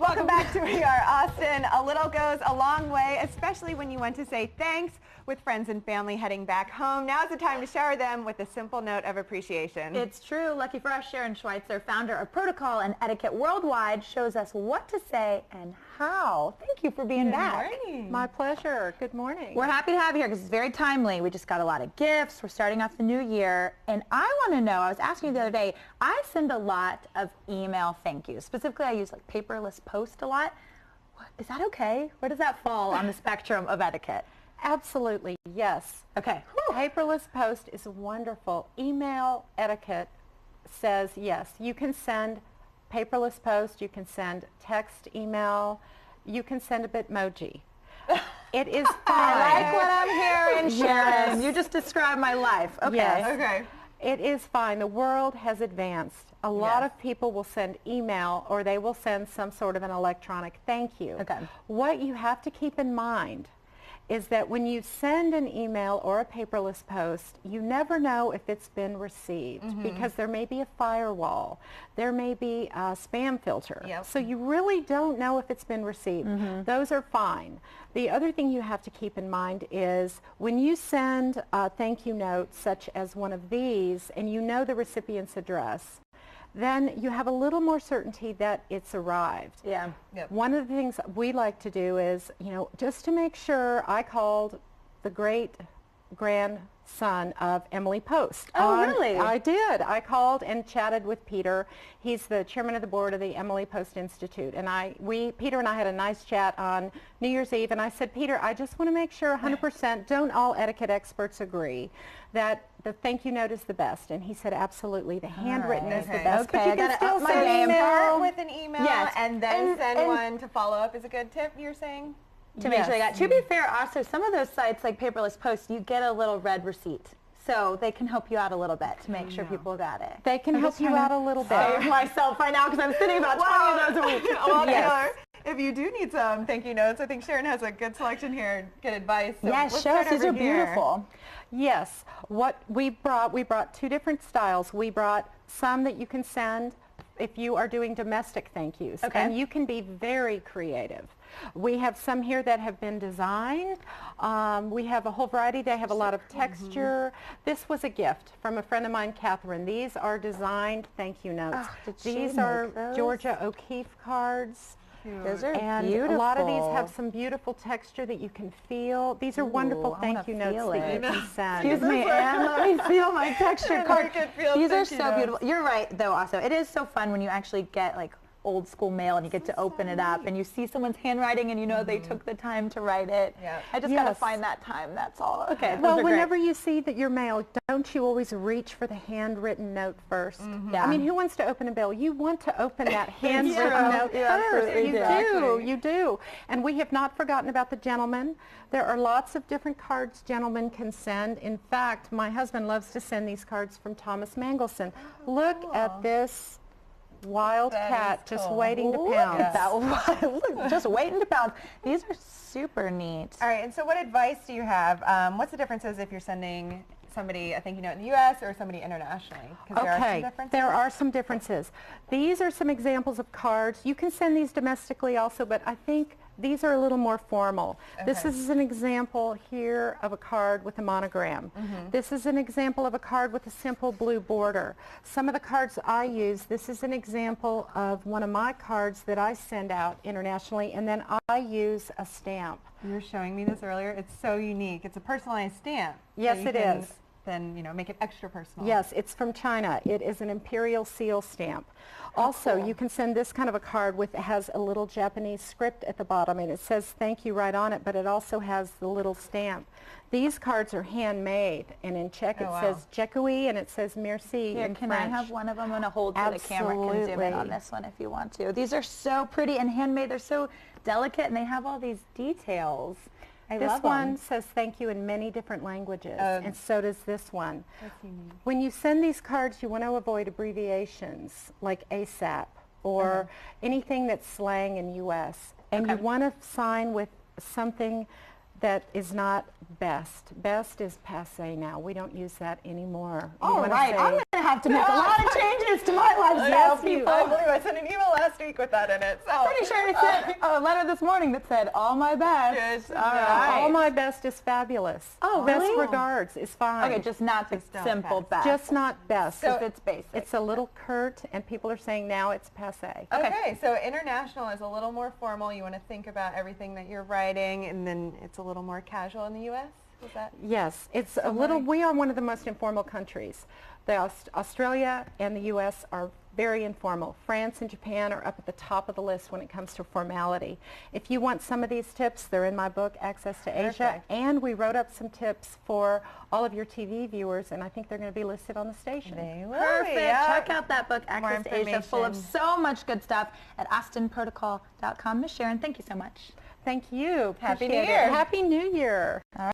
Welcome back to We Are Austin. A little goes a long way, especially when you want to say thanks with friends and family heading back home. Now's the time to shower them with a simple note of appreciation. It's true. Lucky for us, Sharon Schweitzer, founder of Protocol and Etiquette Worldwide, shows us what to say and how. Thank you for being back. Good morning. My pleasure. Good morning. We're happy to have you here because it's very timely. We just got a lot of gifts. We're starting off the new year. And I want to know, I was asking you the other day, I send a lot of email thank yous. Specifically, I use like paperless post a lot. Is that okay? Where does that fall on the spectrum of etiquette? Absolutely, yes. Okay. Paperless post is wonderful. Email etiquette says yes. You can send paperless post, you can send text email, you can send a Bitmoji. It is fine. I like what I'm hearing, Sharon. Yes. You just described my life. Okay. Yes. Okay. It is fine. The world has advanced. A lot of people will send email or they will send some sort of an electronic thank you. Okay. What you have to keep in mind is that when you send an email or a paperless post, you never know if it's been received because there may be a firewall, there may be a spam filter. Yep. So you really don't know if it's been received. Those are fine. The other thing you have to keep in mind is when you send a thank you note such as one of these and you know the recipient's address, then you have a little more certainty that it's arrived. Yeah. Yep. One of the things we like to do is, just to make sure, I called the great grandson of Emily Post. Oh, really? I did. I called and chatted with Peter. He's the chairman of the board of the Emily Post Institute. And Peter and I had a nice chat on New Year's Eve. And I said, Peter, I just want to make sure 100%, don't all etiquette experts agree that the thank you note is the best? And he said, absolutely. The handwritten is the best. Okay, But you I can gotta still up my send game. Start with an email Yes. and then send and- one to follow up is a good tip, you're saying? To make sure they got. To be fair, also some of those sites like paperless post, you get a little red receipt, so they can help you out a little bit to make sure people got it. They can help you out a little bit. Save myself right now because I'm sitting about 20 of those a week. Well, Yes. Taylor, if you do need some thank you notes, I think Sharon has a good selection here, good advice. So Yes, let's show us. start These are over here. beautiful. Yes. What we brought two different styles. We brought some that you can send if you are doing domestic thank yous. Okay. And you can be very creative. We have some here that have been designed. We have a whole variety. They have a lot of texture. This was a gift from a friend of mine, Catherine. These are designed thank you notes. Oh, did she These make are those? Georgia O'Keeffe cards. Those are And beautiful. a lot of these have some beautiful texture that you can feel. These are wonderful I thank wanna you notes feel that you it. can send. Excuse me, Anne, let me feel my texture card. could feel These are thank you so notes. beautiful. You're right, though, also. It is so fun when you actually get, like, old school mail and you get to open it up and you see someone's handwriting and you know they took the time to write it. Yeah. I just got to Yes. find that time, that's all. Okay, those Well, are great. whenever you see that your mail, don't you always reach for the handwritten note first? Yeah. I mean, who wants to open a bill? You want to open that handwritten true. note You first. absolutely You do. do. You do. And we have not forgotten about the gentleman. There are lots of different cards gentlemen can send. In fact, my husband loves to send these cards from Thomas Mangelson. Look at this wild That cat is just cool. waiting to Look pounce. at that. Look, just waiting to pounce. These are super neat. All right, and so what advice do you have? What's the differences if you're sending somebody a thank you note in the U.S. or somebody internationally? 'Cause there are some differences. There are some differences. These are some examples of cards. You can send these domestically also, but I think these are a little more formal. This Okay. is an example here of a card with a monogram. This is an example of a card with a simple blue border. Some of the cards I use, this is an example of one of my cards that I send out internationally, and then I use a stamp. You were showing me this earlier. It's so unique. It's a personalized stamp. Yes, so you it can is. Then, make it extra personal. Yes, it's from China. It is an imperial seal stamp. Also, cool. you can send this kind of a card with has a little Japanese script at the bottom, and it says thank you right on it, but it also has the little stamp. These cards are handmade, and in Czech it wow. says Děkuji, and it says merci Here, in can French. I have one of them? I'm going to hold so the camera can zoom in on Absolutely. this one if you want to. These are so pretty and handmade. They're so delicate, and they have all these details. I This love one them. says thank you in many different languages, Oh. and so does this one. That's unique. When you send these cards, you want to avoid abbreviations like ASAP or anything that's slang in U.S. And you want to sign with something that is not best. Best is passé now. We don't use that anymore. We All wanna right, I'm say- going to have to make a lot of changes to my lifestyle, Yes, you- people. I believe I sent an email last week with that in it. So. Pretty sure I sent a letter this morning that said, all my best. Good. All right. All my best is fabulous. Oh, Best really? regards is fine. Okay, just not the Just not simple best. best. Just not best. so it's basic. It's a little curt, and people are saying now it's passé. Okay, so international is a little more formal. You want to think about everything that you're writing, and then it's a little more casual in the U.S.? Is that? Yes, it's a little, we are one of the most informal countries. Australia and the U.S. are very informal. France and Japan are up at the top of the list when it comes to formality. If you want some of these tips, they're in my book, Access to Asia, Perfect. and we wrote up some tips for all of your TV viewers, and I think they're going to be listed on the station. They will. Perfect. Yeah. Check out that book, Access to Asia, full of information. so much good stuff at austinprotocol.com. Miss Sharon, thank you so much. Thank you. Happy New Appreciate it. Year. Happy New Year.